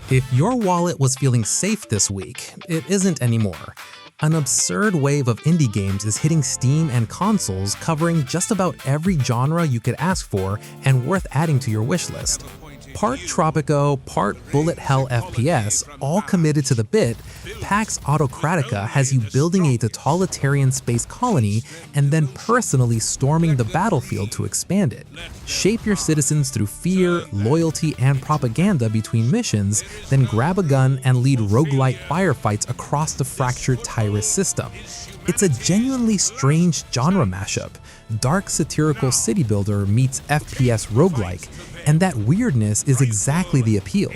If your wallet was feeling safe this week, it isn't anymore. An absurd wave of indie games is hitting Steam and consoles, covering just about every genre you could ask for and worth adding to your wishlist. Part Tropico, part bullet hell FPS, all committed to the bit, Pax Autocratica has you building a totalitarian space colony and then personally storming the battlefield to expand it. Shape your citizens through fear, loyalty, and propaganda between missions, then grab a gun and lead roguelite firefights across the fractured Tyrus system. It's a genuinely strange genre mashup. Dark satirical city builder meets FPS roguelike, and that weirdness is exactly the appeal.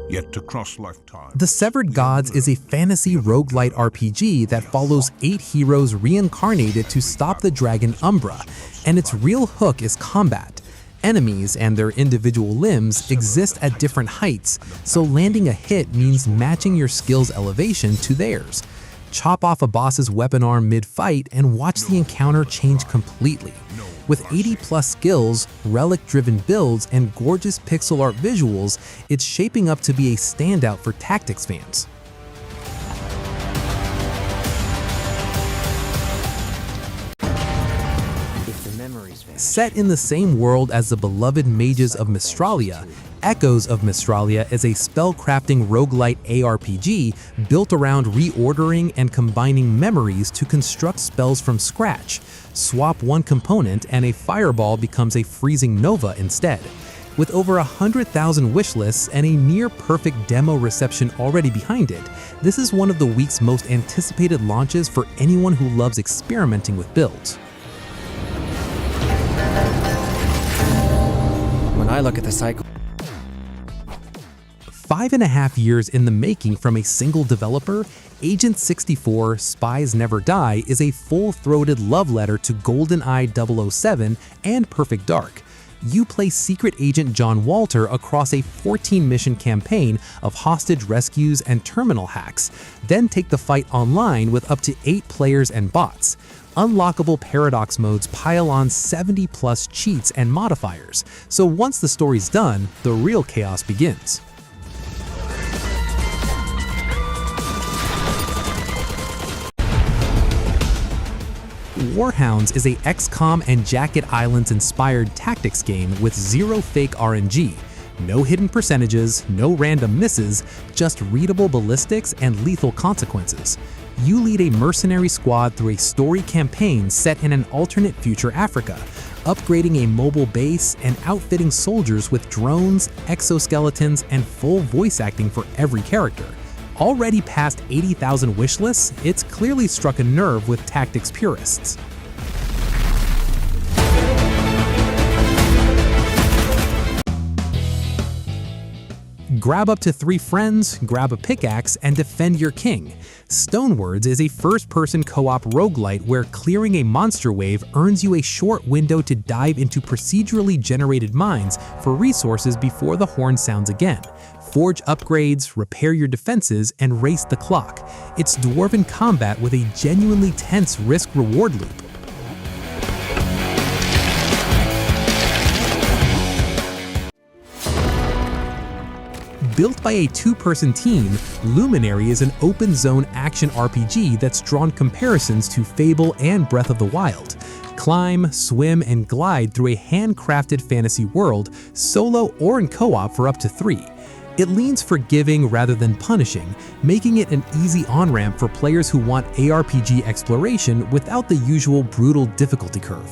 Yet to cross lifetime. The Severed Gods is a fantasy roguelite RPG that follows 8 heroes reincarnated to stop the dragon Umbra, and its real hook is combat. Enemies and their individual limbs exist at different heights, so landing a hit means matching your skill's elevation to theirs. Chop off a boss's weapon arm mid-fight and watch the encounter change completely. With 80+ skills, relic-driven builds, and gorgeous pixel art visuals, it's shaping up to be a standout for tactics fans. Set in the same world as the beloved mages of Mystralia, Echoes of Mystralia is a spellcrafting roguelite ARPG built around reordering and combining memories to construct spells from scratch. Swap one component and a fireball becomes a freezing nova instead. With over 100,000 wishlists and a near-perfect demo reception already behind it, this is one of the week's most anticipated launches for anyone who loves experimenting with builds. When I look at the cycle, 5.5 years in the making from a single developer, Agent 64 Spies Never Die is a full-throated love letter to GoldenEye 007 and Perfect Dark. You play Secret Agent John Walter across a 14-mission campaign of hostage rescues and terminal hacks, then take the fight online with up to 8 players and bots. Unlockable paradox modes pile on 70+ cheats and modifiers, so once the story's done, the real chaos begins. Warhounds is a XCOM and Jacket Islands-inspired tactics game with zero fake RNG. No hidden percentages, no random misses, just readable ballistics and lethal consequences. You lead a mercenary squad through a story campaign set in an alternate future Africa, upgrading a mobile base and outfitting soldiers with drones, exoskeletons, and full voice acting for every character. Already past 80,000 wishlists, it's clearly struck a nerve with tactics purists. Grab up to 3 friends, grab a pickaxe, and defend your king. Stonewards is a first-person co-op roguelite where clearing a monster wave earns you a short window to dive into procedurally generated mines for resources before the horn sounds again. Forge upgrades, repair your defenses, and race the clock. It's dwarven combat with a genuinely tense risk-reward loop. Built by a 2-person team, Luminary is an open-zone action RPG that's drawn comparisons to Fable and Breath of the Wild. Climb, swim, and glide through a handcrafted fantasy world, solo or in co-op for up to 3. It leans forgiving rather than punishing, making it an easy on-ramp for players who want ARPG exploration without the usual brutal difficulty curve.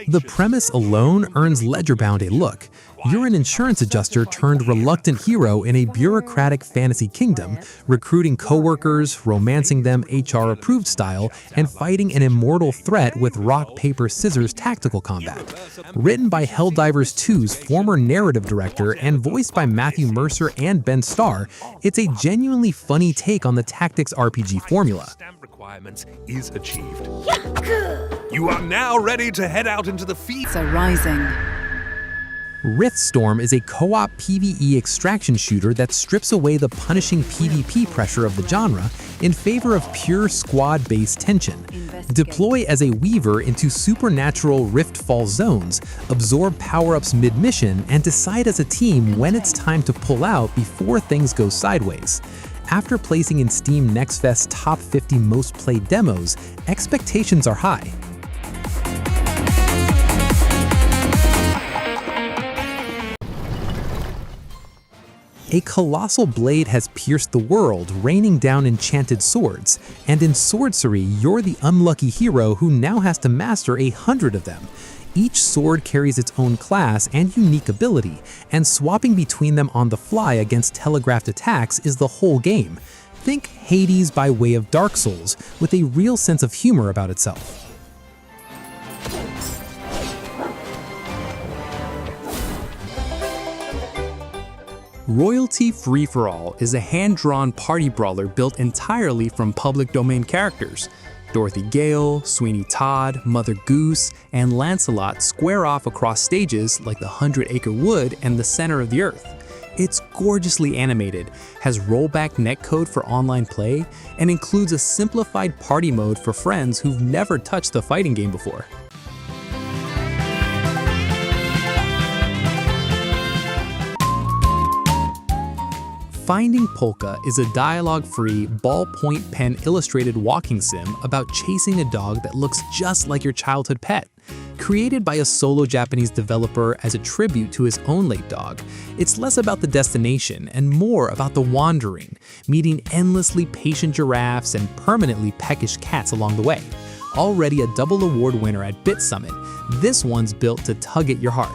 The premise alone earns Ledgerbound a look. You're an insurance adjuster turned reluctant hero in a bureaucratic fantasy kingdom, recruiting coworkers, romancing them HR-approved style, and fighting an immortal threat with rock, paper, scissors tactical combat. Written by Helldivers 2's former narrative director and voiced by Matthew Mercer and Ben Starr, it's a genuinely funny take on the tactics RPG formula. Is achieved. You are now ready to head out into the field. Rising. RIFTSTORM is a co-op PvE extraction shooter that strips away the punishing PvP pressure of the genre in favor of pure squad-based tension. Deploy as a weaver into supernatural riftfall zones, absorb power-ups mid-mission, and decide as a team when it's time to pull out before things go sideways. After placing in Steam Next Fest's top 50 most played demos, expectations are high. A colossal blade has pierced the world, raining down enchanted swords, and in Swordcery, you're the unlucky hero who now has to master 100 of them. Each sword carries its own class and unique ability, and swapping between them on the fly against telegraphed attacks is the whole game. Think Hades by way of Dark Souls, with a real sense of humor about itself. Royalty Free For All is a hand-drawn party brawler built entirely from public domain characters. Dorothy Gale, Sweeney Todd, Mother Goose, and Lancelot square off across stages like the 100-Acre Wood and the Center of the Earth. It's gorgeously animated, has rollback netcode for online play, and includes a simplified party mode for friends who've never touched a fighting game before. Finding Polka is a dialogue-free, ballpoint pen illustrated walking sim about chasing a dog that looks just like your childhood pet. Created by a solo Japanese developer as a tribute to his own late dog, it's less about the destination and more about the wandering, meeting endlessly patient giraffes and permanently peckish cats along the way. Already a double award winner at Bit Summit, this one's built to tug at your heart.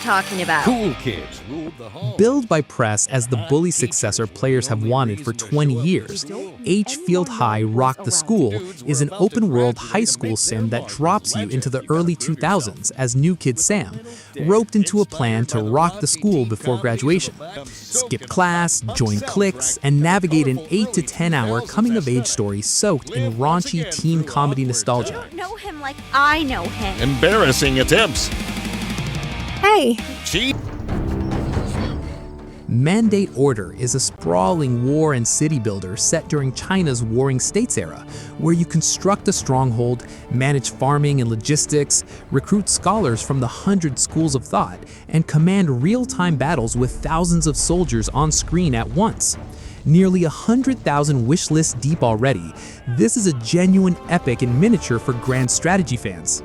Talking about. Cool kids ruled the hall. Billed by press as the bully successor players have wanted for 20 years, Agefield High Rock the School is an open-world high school sim that drops you into the early 2000s as new kid Sam, roped into a plan to rock the school before graduation. Skip class, join cliques, and navigate an 8 to 10 hour coming-of-age story soaked in raunchy teen comedy nostalgia. I don't know him like I know him. Embarrassing attempts. Hey. Mandate Order is a sprawling war and city builder set during China's Warring States era, where you construct a stronghold, manage farming and logistics, recruit scholars from the 100 schools of thought, and command real-time battles with thousands of soldiers on screen at once. Nearly 100,000 wish lists deep already, this is a genuine epic in miniature for grand strategy fans.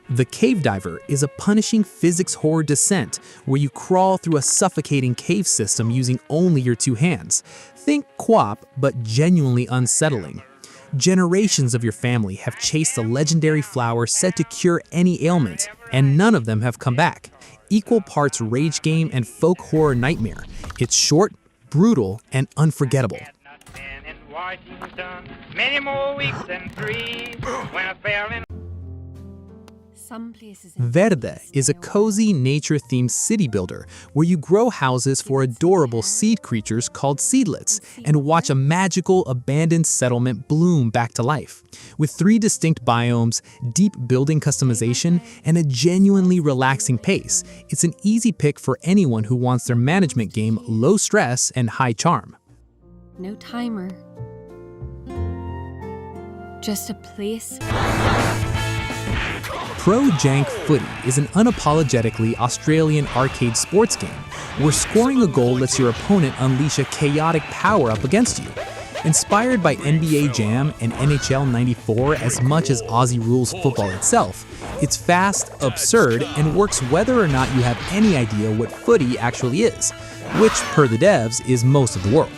The Cave Diver is a punishing physics horror descent where you crawl through a suffocating cave system using only your two hands. Think QWOP, but genuinely unsettling. Generations of your family have chased a legendary flower said to cure any ailment, and none of them have come back. Equal parts rage game and folk horror nightmare. It's short, brutal, and unforgettable. Verde is a cozy, nature-themed city builder where you grow houses for adorable seed creatures called seedlets and watch a magical, abandoned settlement bloom back to life. With 3 distinct biomes, deep building customization, and a genuinely relaxing pace, it's an easy pick for anyone who wants their management game low stress and high charm. No timer. Just a place. Pro Jank Footy is an unapologetically Australian arcade sports game where scoring a goal lets your opponent unleash a chaotic power-up against you. Inspired by NBA Jam and NHL 94 as much as Aussie rules football itself, it's fast, absurd, and works whether or not you have any idea what footy actually is, which, per the devs, is most of the world.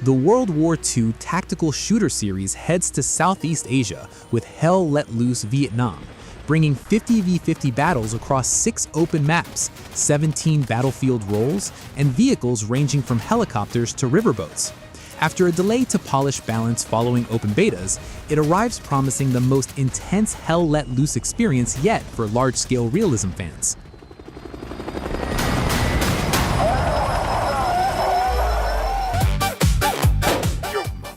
The World War II tactical shooter series heads to Southeast Asia with Hell Let Loose Vietnam, bringing 50v50 battles across 6 open maps, 17 battlefield roles, and vehicles ranging from helicopters to riverboats. After a delay to polish balance following open betas, it arrives promising the most intense hell let loose experience yet for large-scale realism fans.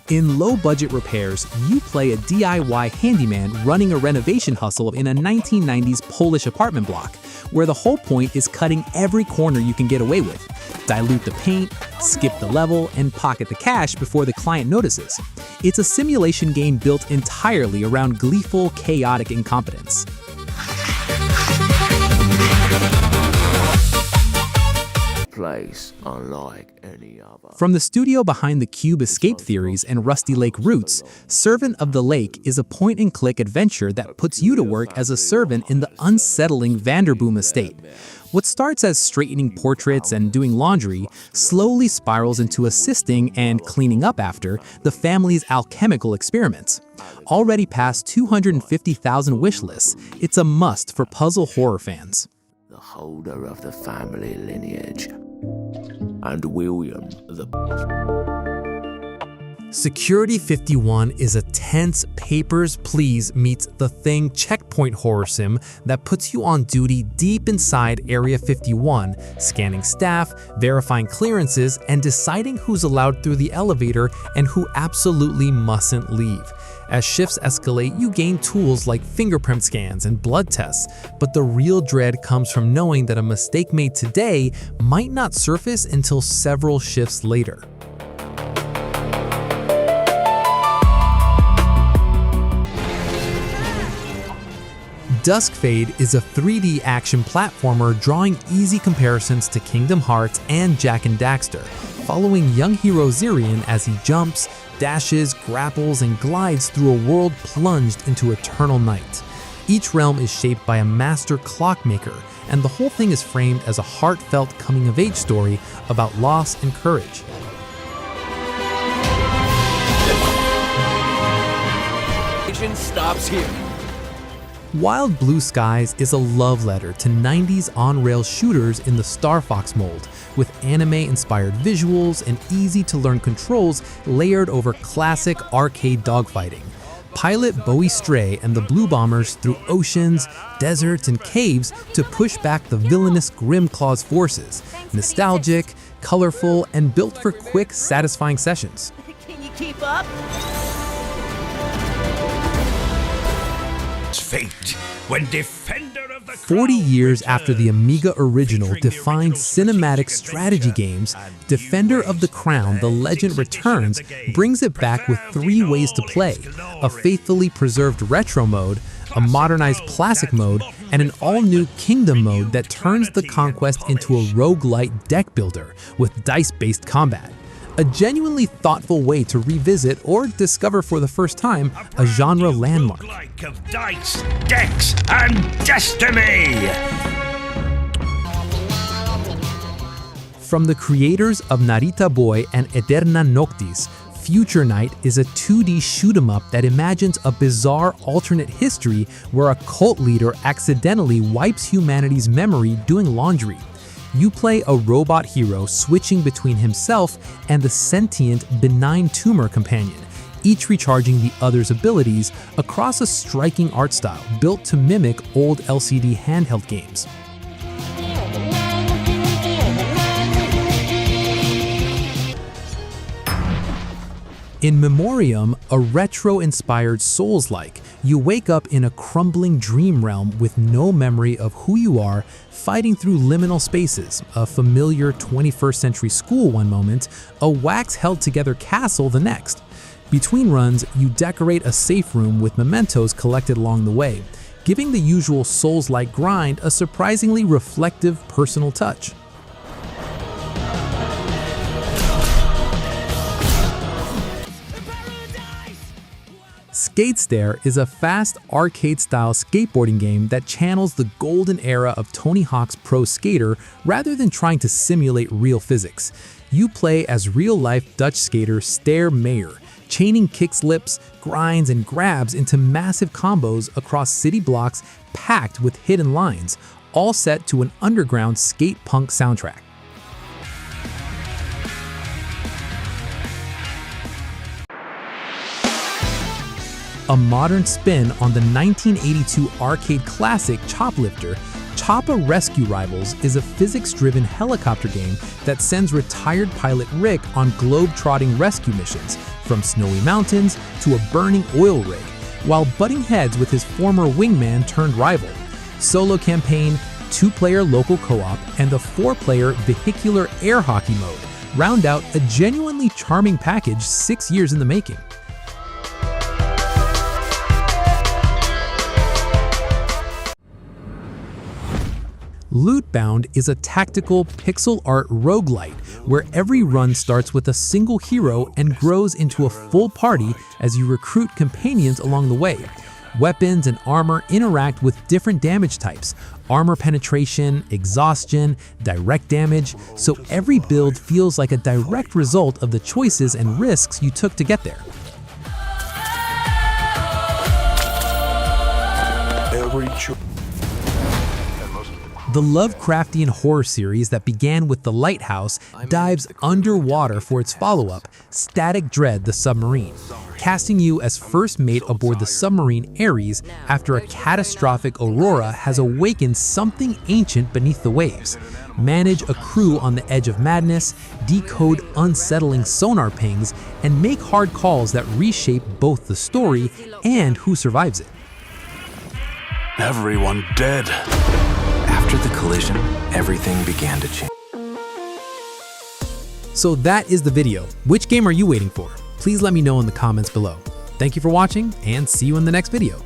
In low-budget repairs, you play a DIY handyman running a renovation hustle in a 1990s Polish apartment block, where the whole point is cutting every corner you can get away with. Dilute the paint, skip the level, and pocket the cash before the client notices. It's a simulation game built entirely around gleeful, chaotic incompetence. Place unlike any other. From the studio behind the Cube Escape Theories and Rusty Lake Roots, Servant of the Lake is a point-and-click adventure that puts you to work as a servant in the unsettling Vanderboom estate. What starts as straightening portraits and doing laundry slowly spirals into assisting and cleaning up after the family's alchemical experiments. Already past 250,000 wish lists, it's a must for puzzle horror fans. The holder of the family lineage. And William the... Security 51 is a tense Papers, Please meets The Thing checkpoint horror sim that puts you on duty deep inside Area 51, scanning staff, verifying clearances, and deciding who's allowed through the elevator and who absolutely mustn't leave. As shifts escalate, you gain tools like fingerprint scans and blood tests, but the real dread comes from knowing that a mistake made today might not surface until several shifts later. Duskfade is a 3D action platformer drawing easy comparisons to Kingdom Hearts and Jak and Daxter, following young hero Zirian as he jumps, dashes, grapples, and glides through a world plunged into eternal night. Each realm is shaped by a master clockmaker, and the whole thing is framed as a heartfelt coming-of-age story about loss and courage. Action stops here. Wild Blue Skies is a love letter to 90s on-rails shooters in the Star Fox mold, with anime-inspired visuals and easy-to-learn controls layered over classic arcade dogfighting. Pilot Bowie Stray and the Blue Bombers through oceans, deserts, and caves to push back the villainous Grimclaw's forces. Nostalgic, colorful, and built for quick, satisfying sessions. Can you keep up? Fate, when defender of the 40 years after the Amiga original defined cinematic strategy games, Defender of the Crown: The Legend Returns brings it back with 3 ways to play: a faithfully preserved retro mode, a modernized classic mode, and an all-new kingdom mode that turns the conquest into a roguelite deck builder with dice-based combat. A genuinely thoughtful way to revisit or discover for the first time a genre landmark. Of dice, decks, and destiny. From the creators of Narita Boy and Eterna Noctis, Future Night is a 2D shoot-'em-up that imagines a bizarre alternate history where a cult leader accidentally wipes humanity's memory doing laundry. You play a robot hero switching between himself and the sentient, benign tumor companion, each recharging the other's abilities across a striking art style built to mimic old LCD handheld games. In Memoirium, a retro-inspired Souls-like, you wake up in a crumbling dream realm with no memory of who you are, fighting through liminal spaces, a familiar 21st century school one moment, a wax-held-together castle the next. Between runs, you decorate a safe room with mementos collected along the way, giving the usual Souls-like grind a surprisingly reflective personal touch. Skatesterre is a fast, arcade-style skateboarding game that channels the golden era of Tony Hawk's Pro Skater rather than trying to simulate real physics. You play as real-life Dutch skater Ster Meyer, chaining kickslips, grinds, and grabs into massive combos across city blocks packed with hidden lines, all set to an underground skate punk soundtrack. A modern spin on the 1982 arcade classic Choplifter, Choppa Rescue Rivals is a physics-driven helicopter game that sends retired pilot Rick on globe-trotting rescue missions, from snowy mountains to a burning oil rig, while butting heads with his former wingman turned rival. Solo campaign, 2-player local co-op, and the 4-player vehicular air hockey mode round out a genuinely charming package 6 years in the making. Lootbound is a tactical pixel art roguelite where every run starts with a single hero and grows into a full party as you recruit companions along the way. Weapons and armor interact with different damage types, armor penetration, exhaustion, direct damage, so every build feels like a direct result of the choices and risks you took to get there. The Lovecraftian horror series that began with The Lighthouse dives underwater for its follow-up, Static Dread: The Submarine, casting you as first mate aboard the submarine Ares after a catastrophic aurora has awakened something ancient beneath the waves. Manage a crew on the edge of madness, decode unsettling sonar pings, and make hard calls that reshape both the story and who survives it. Everyone dead. After the collision, everything began to change. So that is the video. Which game are you waiting for? Please let me know in the comments below. Thank you for watching, and see you in the next video.